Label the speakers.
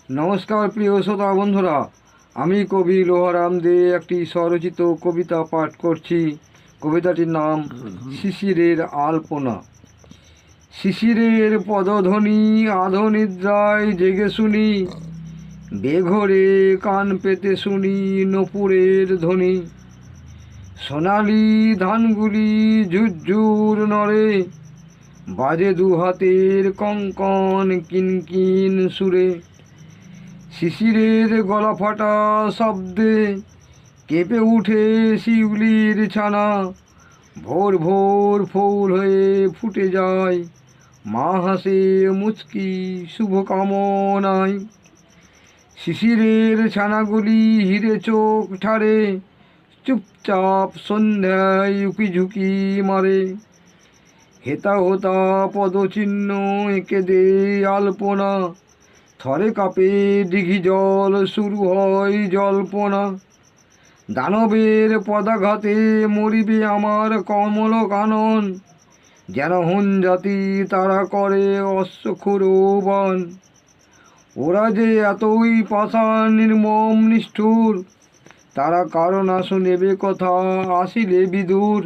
Speaker 1: নমস্কার প্রিয় শ্রোতা বন্ধুরা, আমি কবি লোহারাম দে একটি স্বরচিত কবিতা পাঠ করছি। কবিতাটির নাম শিশিরের আলপনা। শিশিরের পদধ্বনি আধনিদ্রায় জেগে শুনি, বেঘরে কান পেতে শুনি নপুরের ধ্বনি। সোনালি ধানগুলি ঝুরঝুর নড়ে, বাজে দু হাতের কঙ্কন কিনকিন সুরে। শিশিরের গলা ফাটা শব্দে কেঁপে উঠে শিউলির ছানা, ভোর ভোর ফুল হয়ে ফুটে যায়, মা হাসে মুচকি শুভকামনায়। শিশিরের ছানাগুলি হিরে চোখ ঠারে, চুপচাপ সন্ধ্যায় উকিঝুঁকি মারে। হেতা হোতা পদচিহ্ন এঁকে দে আলপনা, থরে কাপে দিঘি জল শুরু হয় জল্পনা। দানবের পদাঘাতে মরিবে আমার কমল কানন, যেন হন জাতি তারা করে অশ্বক্ষুরবান। ওরা যে এতই পাষাণ নির্মম নিষ্ঠুর, তারা কারো না শুনেবে কথা আসিলে বিদুর।